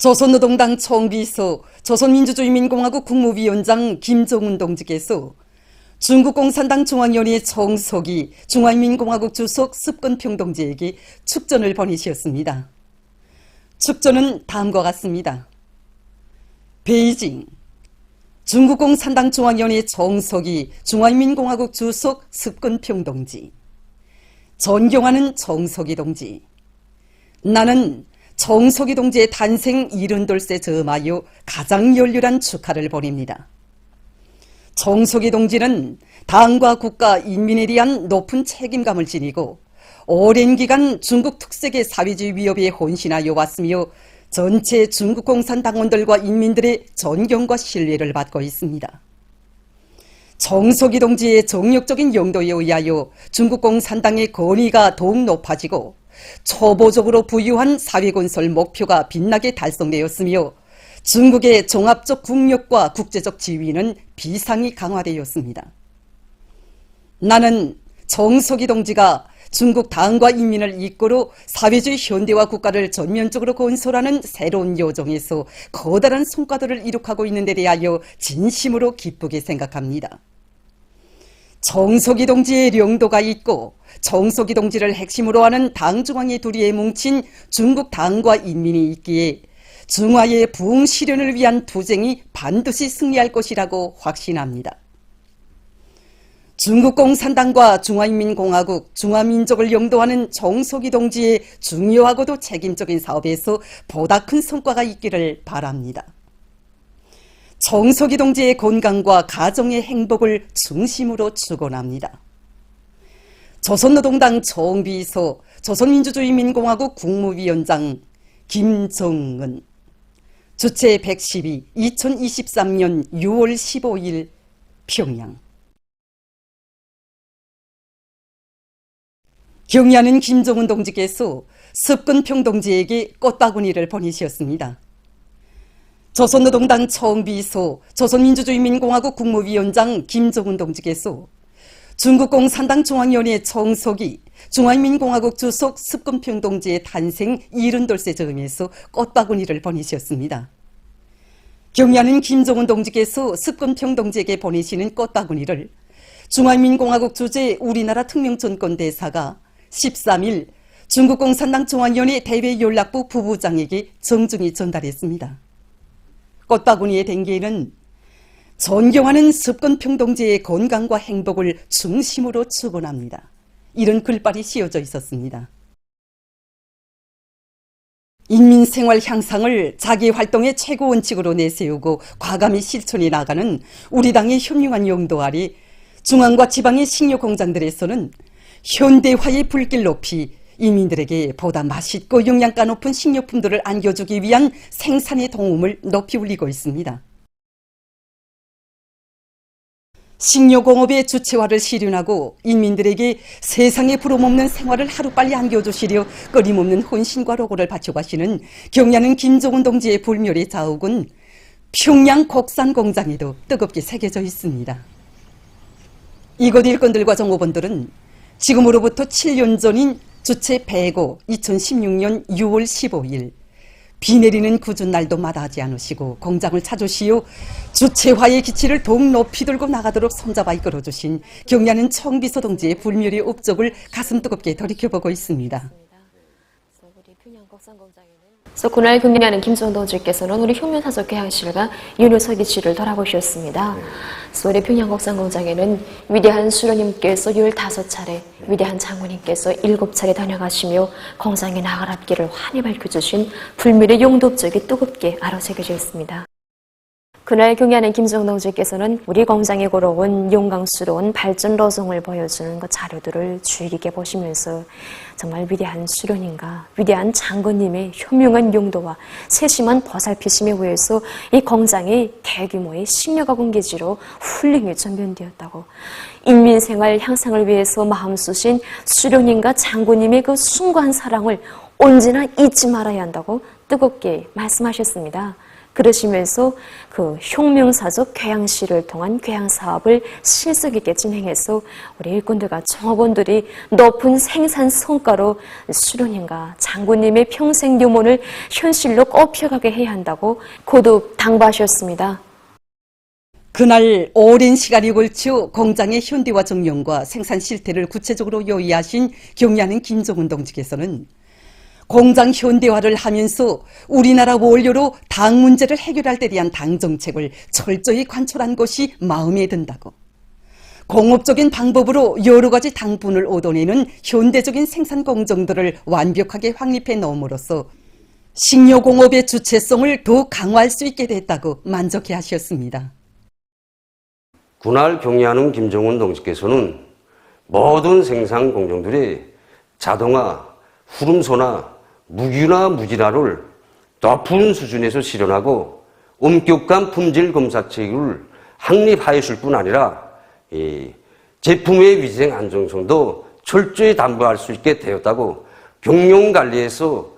조선노동당 총비서 조선민주주의민공화국 국무위원장 김정은 동지께서 중국공산당 중앙위원회 총서기 중화인민공화국 주석 습건평 동지에게 축전을 보내셨습니다. 축전은 다음과 같습니다. 베이징 중국공산당 중앙위원회 총서기 중화인민공화국 주석 습건평 동지, 존경하는 총서기 동지, 나는 총서기 동지의 탄생 72세 점하여 가장 열렬한 축하를 보냅니다. 총서기 동지는 당과 국가, 인민에 대한 높은 책임감을 지니고 오랜 기간 중국 특색의 사회주의 위협에 혼신하여 왔으며 전체 중국 공산당원들과 인민들의 존경과 신뢰를 받고 있습니다. 총서기 동지의 정력적인 용도에 의하여 중국 공산당의 권위가 더욱 높아지고 초보적으로 부유한 사회건설 목표가 빛나게 달성되었으며 중국의 종합적 국력과 국제적 지위는 비상이 강화되었습니다. 나는 총서기 동지가 중국 당과 인민을 이끌어 사회주의 현대화 국가를 전면적으로 건설하는 새로운 여정에서 커다란 성과들을 이룩하고 있는 데 대하여 진심으로 기쁘게 생각합니다. 총서기 동지의 명도가 있고 총서기 동지를 핵심으로 하는 당 중앙의 두리에 뭉친 중국 당과 인민이 있기에 중화의 부흥 실현을 위한 투쟁이 반드시 승리할 것이라고 확신합니다. 중국 공산당과 중화인민공화국, 중화민족을 영도하는 총서기 동지의 중요하고도 책임적인 사업에서 보다 큰 성과가 있기를 바랍니다. 총서기 동지의 건강과 가정의 행복을 중심으로 축원합니다. 조선노동당 총비서 조선민주주의민공화국 국무위원장 김정은, 주체 112, 2023년 6월 15일 평양. 경의하는 김정은 동지께서 습건평 동지에게 꽃바구니를 보내셨습니다. 조선노동당 총비서 조선민주주의민공화국 국무위원장 김정은 동지께서 중국 공산당 중앙위원회 총서기 중화인민공화국 주석 습건평 동지의 탄생 72세 즈음에서 꽃바구니를 보내셨습니다. 경의하는 김정은 동지께서 습건평 동지에게 보내시는 꽃바구니를 중화인민공화국 주재 우리나라 특명전권대사가 13일 중국 공산당 중앙위원회 대외연락부 부부장에게 정중히 전달했습니다. 꽃바구니의 댕기에는 존경하는 습건평 동지의 건강과 행복을 중심으로 축원합니다. 이런 글발이 씌워져 있었습니다. 인민생활 향상을 자기 활동의 최고 원칙으로 내세우고 과감히 실천해 나가는 우리 당의 현명한 용도 아래 중앙과 지방의 식료 공장들에서는 현대화의 불길 높이 인민들에게 보다 맛있고 영양가 높은 식료품들을 안겨주기 위한 생산의 도움을 높이 올리고 있습니다. 식료공업의 주체화를 실현하고 인민들에게 세상에 부러먹는 생활을 하루빨리 안겨주시려 끊임없는 혼신과 노고를 바쳐가시는 경의하는 김정은 동지의 불멸의 자욱은 평양 곡산 공장에도 뜨겁게 새겨져 있습니다. 이곳 일꾼들과 종업원들은 지금으로부터 7년 전인 주체 105 2016년 6월 15일 비 내리는 굳은 날도 마다하지 않으시고 공장을 찾으시어 주체화의 기치를 더욱 높이 들고 나가도록 손잡아 이끌어주신 경의하는 총비서 동지의 불멸의 업적을 가슴 뜨겁게 돌이켜보고 있습니다. 그래서 그날 경의하는 김정은 동지께서는 우리 혁명사적개항실과 윤효석이치를 돌아보셨습니다. 우리 평양곡산공장에는 위대한 수령님께서 15차례, 위대한 장군님께서 7차례 다녀가시며 공장의 나갈 앞길을 환히 밝혀주신 불멸의 용도업적이 뜨겁게 아로새겨져 있습니다. 그날 경의하는 김정은 동지께서는 우리 공장에 걸어온 영광스러운 발전 로송을 보여주는 그 자료들을 주의 깊게 보시면서 정말 위대한 수련인가 위대한 장군님의 현명한 용도와 세심한 보살피심에 의해서 이 공장이 대규모의 식료가공기지로 훌륭히 전변되었다고, 인민생활 향상을 위해서 마음 쓰신 수련인과 장군님의 그 숭고한 사랑을 언제나 잊지 말아야 한다고 뜨겁게 말씀하셨습니다. 그러시면서 그 혁명사적 궤양시를 통한 궤양 사업을 실속 있게 진행해서 우리 일꾼들과 종업원들이 높은 생산 성과로 수련님과 장군님의 평생 유문을 현실로 꼽혀가게 해야 한다고 거듭 당부하셨습니다. 그날 오랜 시간이 걸쳐 공장의 현대화 정령과 생산 실태를 구체적으로 요의하신 경리하는 김종훈 동지께서는 공장 현대화를 하면서 우리나라 원료로 당 문제를 해결할 때 대한 당 정책을 철저히 관철한 것이 마음에 든다고. 공업적인 방법으로 여러 가지 당분을 얻어내는 현대적인 생산 공정들을 완벽하게 확립해 놓음으로써 식료공업의 주체성을 더욱 강화할 수 있게 됐다고 만족해 하셨습니다. 군할 경리하는 김종훈 동지께서는 모든 생산 공정들이 자동화, 후름소나 무기나 무진화를 높은 수준에서 실현하고 엄격한 품질 검사체계를 확립하였을 뿐 아니라 제품의 위생 안정성도 철저히 담보할 수 있게 되었다고, 경영관리에서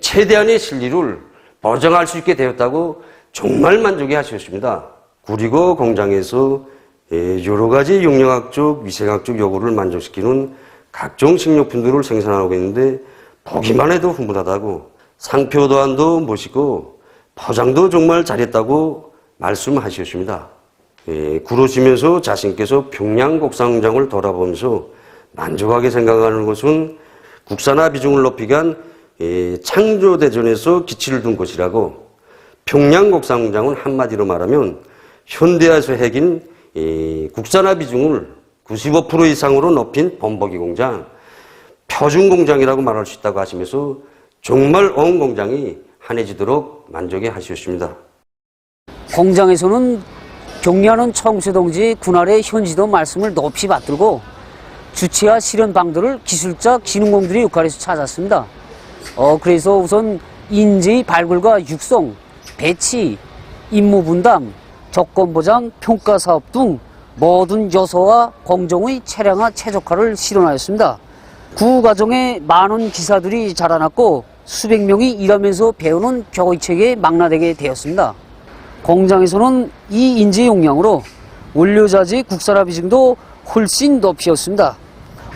최대한의 실리를 보장할 수 있게 되었다고 정말 만족해 하셨습니다. 그리고 공장에서 여러 가지 영양학적, 위생학적 요구를 만족시키는 각종 식료품들을 생산하고 있는데 보기만 해도 훈훈하다고, 상표 도안도 멋있고 포장도 정말 잘했다고 말씀하셨습니다. 그러시면서 자신께서 평양 곡상공장을 돌아보면서 만족하게 생각하는 것은 국산화 비중을 높이기 위한 창조대전에서 기치를 둔 것이라고, 평양 곡상공장은 한마디로 말하면 현대화에서 핵인 국산화 비중을 95% 이상으로 높인 본보기 공장, 표준 공장이라고 말할 수 있다고 하시면서 정말 온 공장이 환해지도록 만족해 하셨습니다. 공장에서는 경리하는 청수동지 군할의 현지도 말씀을 높이 받들고 주체와 실현 방도를 기술자 기능공들의 역할에서 찾았습니다. 그래서 우선 인재의 발굴과 육성, 배치, 임무 분담, 조건 보장, 평가 사업 등 모든 요소와 공정의 체량화 최적화를 실현하였습니다. 구 과정에 많은 기사들이 자라났고 수백 명이 일하면서 배우는 교육체계에 망라되게 되었습니다. 공장에서는 이 인재 용량으로 원료자재 국산화 비중도 훨씬 높였습니다.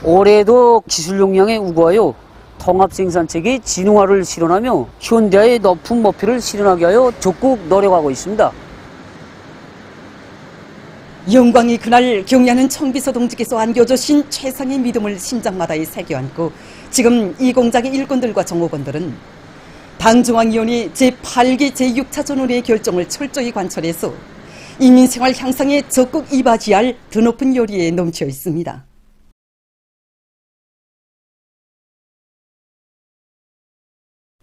올해도 기술 용량에 우거하여 통합생산체계 진흥화를 실현하며 현대화의 높은 목표를 실현하기 위하여 적극 노력하고 있습니다. 영광이 그날 경리하는 청비서 동지께서 안겨주신 최상의 믿음을 심장마다에 새겨안고 지금 이 공장의 일꾼들과 정호원들은 당중앙위원회 제8기 제6차 전원회의 결정을 철저히 관철해서 인민생활 향상에 적극 이바지할 드높은 요리에 넘쳐 있습니다.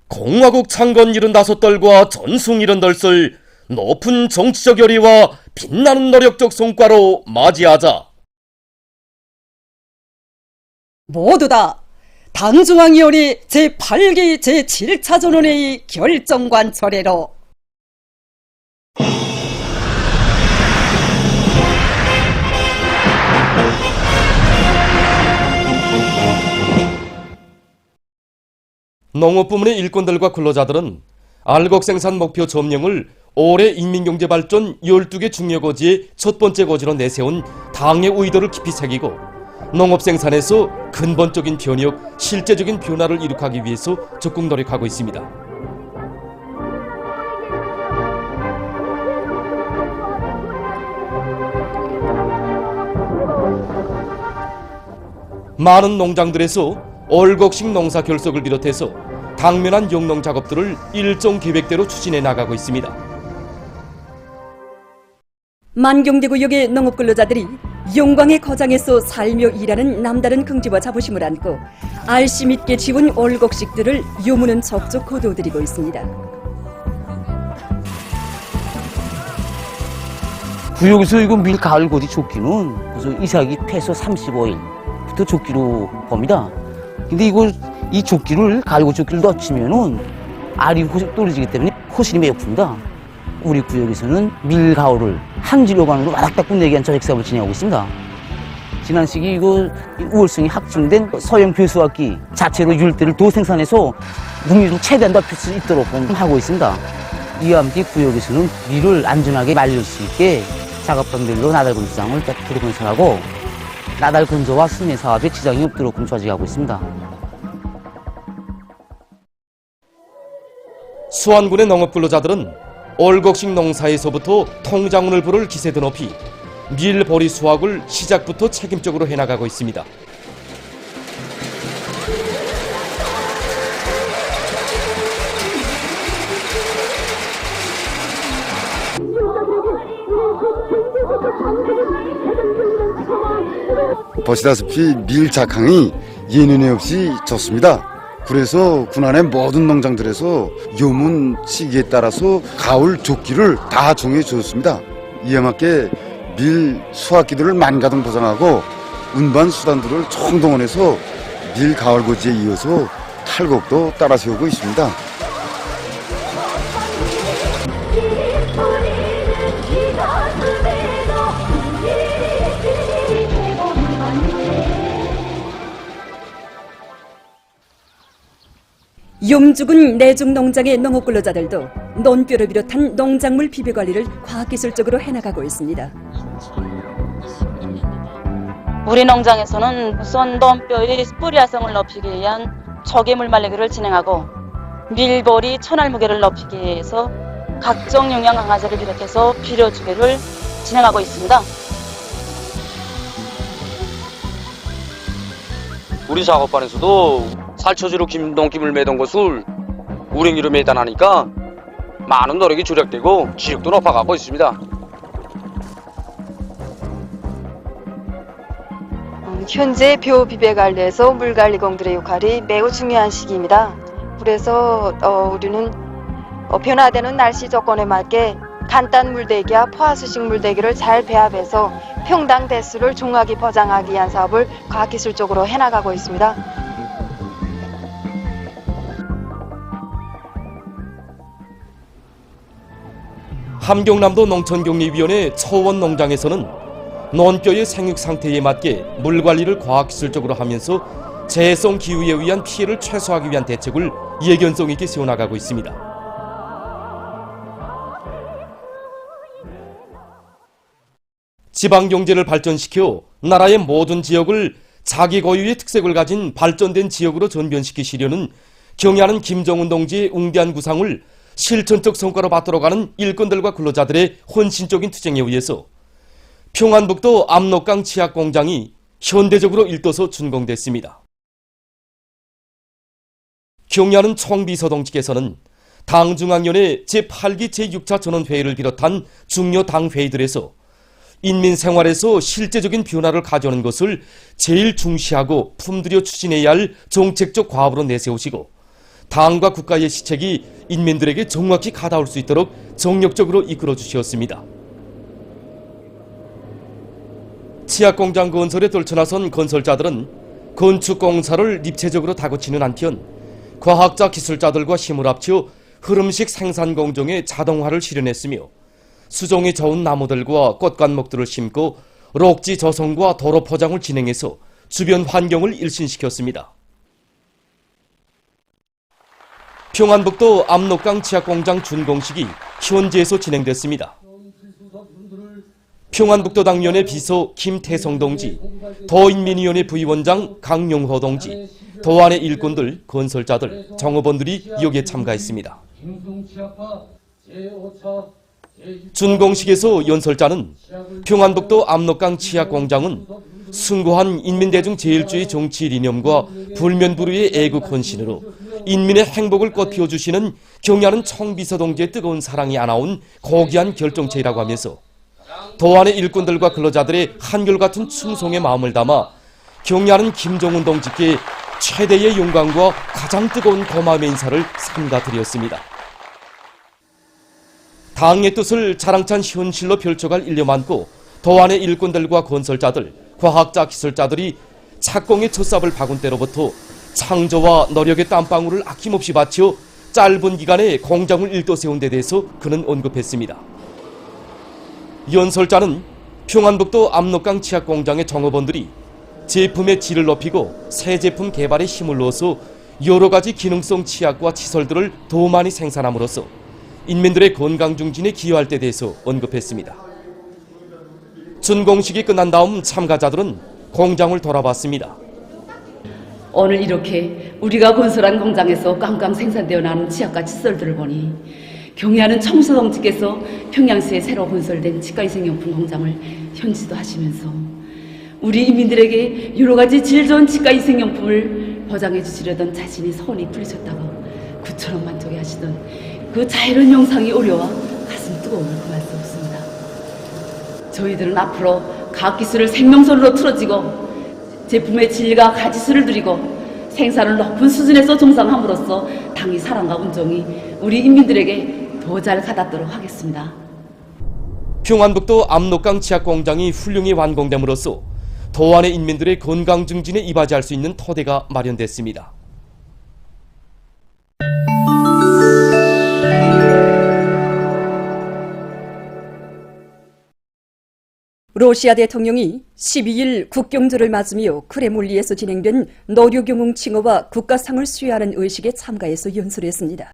공화국 창건 75돌과 전승 70돌을 높은 정치적 열의와 빛나는 노력적 성과로 맞이하자. 모두 다 당중앙위원회 제8기 제7차 전원회의 결정 관철회로 농업부문의 일꾼들과 근로자들은 알곡 생산 목표 점령을 올해 인민경제발전 12개 중요고지의 첫 번째 고지로 내세운 당의 의도를 깊이 새기고 농업 생산에서 근본적인 변혁, 실제적인 변화를 이룩하기 위해서 적극 노력하고 있습니다. 많은 농장들에서 얼곡식 농사 결석을 비롯해서 당면한 영농 작업들을 일정 계획대로 추진해 나가고 있습니다. 만경대구역의 농업근로자들이 영광의 거장에서 살며 일하는 남다른 긍지와 자부심을 안고 알심 있게 지운 얼곡식들을 요무는 적극 거두어드리고 있습니다. 구역에서 이거 밀 가을 고디 조끼는 그래서 이삭이 폐서 35일부터 조끼로 봅니다. 근데 이 조끼를 가을고 조끼를 넣치면은 알이 떨어지기 때문에 호실이 매우 픕니다. 우리 구역에서는 밀 가을을 한진로관으로 와닥닥 내게 한 저획 사업을 진행하고 있습니다. 지난 시기 우월성이 확증된 서형 배수학기 자체로 율대를 더 생산해서 국민으로 최대한 높일 수 있도록 하고 있습니다. 이와 함께 구역에서는 밀을 안전하게 말릴 수 있게 작업단별로 나달 건조장을 깨끗하게 건설하고 나달 건조와 수매 사업에 지장이 없도록 조직하고 있습니다. 수안군의 농업근로자들은 올곡식 농사에서부터 통장운을 부를 기세도 높이 밀보리 수확을 시작부터 책임적으로 해나가고 있습니다. 보시다시피 밀 작황이 예년에 없이 좋습니다. 그래서 군안의 모든 농장들에서 요문 시기에 따라서 가을 조기를 다 정해 주었습니다. 이에 맞게 밀 수확기들을 만가동 보장하고 운반 수단들을 총동원해서 밀 가을 고지에 이어서 탈곡도 따라 세우고 있습니다. 염죽은 내중 농장의 농업근로자들도 논뼈를 비롯한 농작물 비배 관리를 과학기술적으로 해나가고 있습니다. 우리 농장에서는 우선 논뼈의 뿌리 활성을 높이기 위한 초계물 말리기를 진행하고 밀보리 천알무게를 높이기 위해서 각종 영양 강화제를 비롯해서 비료 주기를 진행하고 있습니다. 우리 작업반에서도 살처지로 농김을 매던 것을 우랭이로 매단하니까 많은 노력이 조력되고 지역도 높아가고 있습니다. 현재 벼 비배 관리에서 물 관리공들의 역할이 매우 중요한 시기입니다. 그래서 우리는 변화되는 날씨 조건에 맞게 간단 물대기와 포화수식 물대기를 잘 배합해서 평당 대수를 종합히 보장하기 위한 사업을 과학기술적으로 해나가고 있습니다. 함경남도 농촌격리위원회 초원 농장에서는 논뼈의 생육 상태에 맞게 물 관리를 과학기술적으로 하면서 재해성 기후에 의한 피해를 최소화하기 위한 대책을 예견성 있게 세워나가고 있습니다. 지방 경제를 발전시켜 나라의 모든 지역을 자기 고유의 특색을 가진 발전된 지역으로 전변시키시려는 경야는 김정은 동지의 웅대한 구상을 실천적 성과로 받들어가는 일꾼들과 근로자들의 헌신적인 투쟁에 의해서 평안북도 압록강 치약공장이 현대적으로 일떠서 준공됐습니다. 경야는 총비서동지께서는 당중앙위원회 제8기 제6차 전원회의를 비롯한 중요 당회의들에서 인민 생활에서 실제적인 변화를 가져오는 것을 제일 중시하고 품들여 추진해야 할 정책적 과업으로 내세우시고 당과 국가의 시책이 인민들에게 정확히 가닿을 수 있도록 정력적으로 이끌어 주셨습니다. 치약공장 건설에 떨쳐나선 건설자들은 건축공사를 입체적으로 다그치는 한편 과학자 기술자들과 힘을 합쳐 흐름식 생산 공정의 자동화를 실현했으며 수종이 좋은 나무들과 꽃간목들을 심고 록지 조성과 도로 포장을 진행해서 주변 환경을 일신시켰습니다. 평안북도 압록강 치약공장 준공식이 현지에서 진행됐습니다. 평안북도 당위원회 비서 김태성 동지, 더인민위원회 부위원장 강용호 동지, 도안의 일꾼들, 건설자들, 정업원들이 여기에 참가했습니다. 준공식에서 연설자는 평안북도 압록강 치약공장은 숭고한 인민대중 제일주의 정치 이념과 불면불후의 애국 헌신으로 인민의 행복을 꽃피워주시는 경야는 총비서동지의 뜨거운 사랑이 안아온 고귀한 결정체이라고 하면서 도안의 일꾼들과 근로자들의 한결같은 충성의 마음을 담아 경야는 김정은 동지께 최대의 영광과 가장 뜨거운 고마움의 인사를 삼가드렸습니다. 당의 뜻을 자랑찬 현실로 펼쳐갈 일념 안고 도안의 일꾼들과 건설자들, 과학자, 기술자들이 착공의 첫삽을 박은 때로부터 창조와 노력의 땀방울을 아낌없이 바쳐 짧은 기간에 공장을 일떠 세운 데 대해서 그는 언급했습니다. 연설자는 평안북도 압록강 치약공장의 정업원들이 제품의 질을 높이고 새 제품 개발에 힘을 넣어서 여러 가지 기능성 치약과 시설들을 더 많이 생산함으로써 인민들의 건강 증진에 기여할 때 대해서 언급했습니다. 준공식이 끝난 다음 참가자들은 공장을 돌아봤습니다. 오늘 이렇게 우리가 건설한 공장에서 깡깡 생산되어 나는 치약과 칫솔들을 보니 경의하는 청소동지께서 평양시에 새로 건설된 치과위생용품 공장을 현지도하시면서 우리 인민들에게 여러 가지 질 좋은 치과위생용품을 보장해 주시려던 자신이 손이 풀리셨다고 그처럼 만족해 하시던 그 자애로운 영상이 어려워 가슴 뜨거움을 금할 수 없습니다. 저희들은 앞으로 과학기술을 생명선으로 틀어지고 제품의 질과 가지수를 누리고 생산을 높은 수준에서 정상함으로써 당의 사랑과 운정이 우리 인민들에게 더 잘 가닿도록 하겠습니다. 평안북도 압록강 치약공장이 훌륭히 완공됨으로써 도안의 인민들의 건강 증진에 이바지할 수 있는 토대가 마련됐습니다. 러시아 대통령이 12일 국경절을 맞으며 크레몰리에서 진행된 노류경ung 칭호와 국가상을 수여하는 의식에 참가해서 연설했습니다.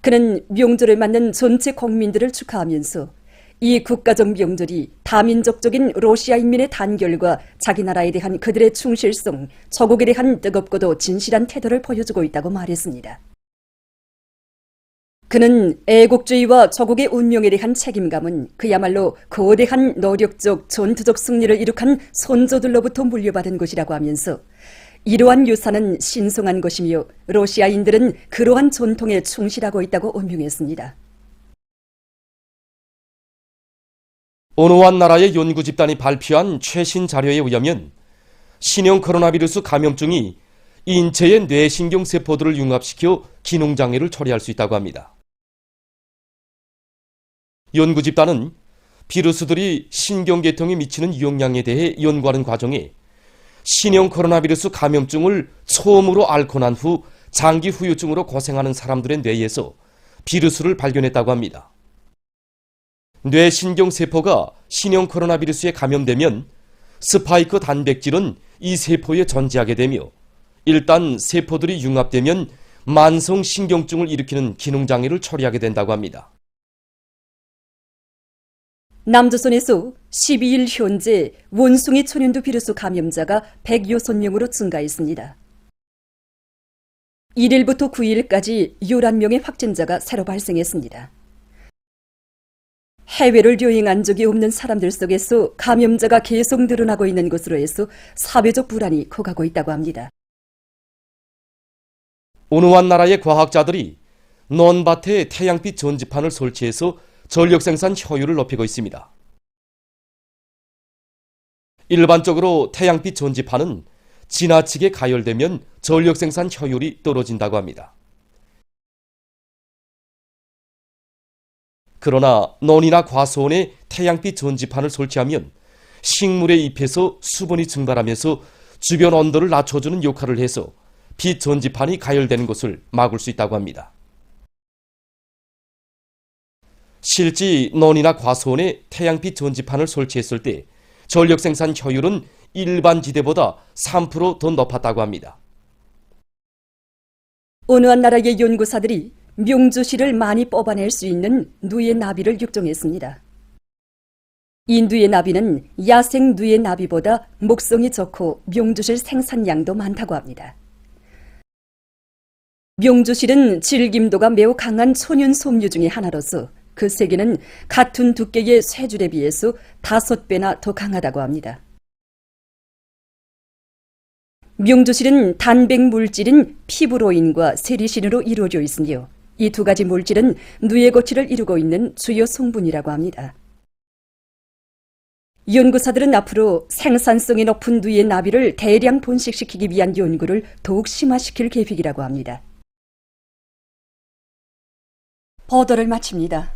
그는 명절을 맞는 전체 국민들을 축하하면서 이 국가적 명절이 다민족적인 러시아 인민의 단결과 자기 나라에 대한 그들의 충실성, 조국에 대한 뜨겁고도 진실한 태도를 보여주고 있다고 말했습니다. 그는 애국주의와 조국의 운명에 대한 책임감은 그야말로 거대한 노력적 전투적 승리를 이룩한 선조들로부터 물려받은 것이라고 하면서 이러한 유산은 신성한 것이며 러시아인들은 그러한 전통에 충실하고 있다고 언명했습니다. 어느 한 나라의 연구 집단이 발표한 최신 자료에 의하면 신형 코로나 바이러스 감염증이 인체의 뇌신경 세포들을 융합시켜 기능장애를 초래할 수 있다고 합니다. 연구 집단은 비루스들이 신경계통에 미치는 영향에 대해 연구하는 과정에 신형 코로나 바이러스 감염증을 처음으로 앓고 난 후 장기 후유증으로 고생하는 사람들의 뇌에서 비루스를 발견했다고 합니다. 뇌신경세포가 신형 코로나 바이러스에 감염되면 스파이크 단백질은 이 세포에 전지하게 되며 일단 세포들이 융합되면 만성신경증을 일으키는 기능장애를 초래하게 된다고 합니다. 남조선에서 12일 현재 원숭이 천연두 비루스 감염자가 106명으로 증가했습니다. 1일부터 9일까지 11명의 확진자가 새로 발생했습니다. 해외를 여행한 적이 없는 사람들 속에서 감염자가 계속 늘어나고 있는 것으로 해서 사회적 불안이 커가고 있다고 합니다. 어느 한 나라의 과학자들이 논밭에 태양빛 전지판을 설치해서 전력 생산 효율을 높이고 있습니다. 일반적으로 태양빛 전지판은 지나치게 가열되면 전력 생산 효율이 떨어진다고 합니다. 그러나 논이나 과수원에 태양빛 전지판을 설치하면 식물의 잎에서 수분이 증발하면서 주변 온도를 낮춰주는 역할을 해서 빛 전지판이 가열되는 것을 막을 수 있다고 합니다. 실제 논이나 과수원에 태양빛 전지판을 설치했을 때 전력 생산 효율은 일반 지대보다 3% 더 높았다고 합니다. 어느 한 나라의 연구사들이 명주실을 많이 뽑아낼 수 있는 누의 나비를 육종했습니다. 이 누의 나비는 야생 누의 나비보다 목성이 좋고 명주실 생산량도 많다고 합니다. 명주실은 질김도가 매우 강한 천연 솜류 중의 하나로서 그 세기는 같은 두께의 쇠줄에 비해서 5배나 더 강하다고 합니다. 명주실은 단백 물질인 피브로인과 세리신으로 이루어져 있으며 이 두 가지 물질은 누의 거치를 이루고 있는 주요 성분이라고 합니다. 연구사들은 앞으로 생산성이 높은 누의 나비를 대량 번식시키기 위한 연구를 더욱 심화시킬 계획이라고 합니다. 보도를 마칩니다.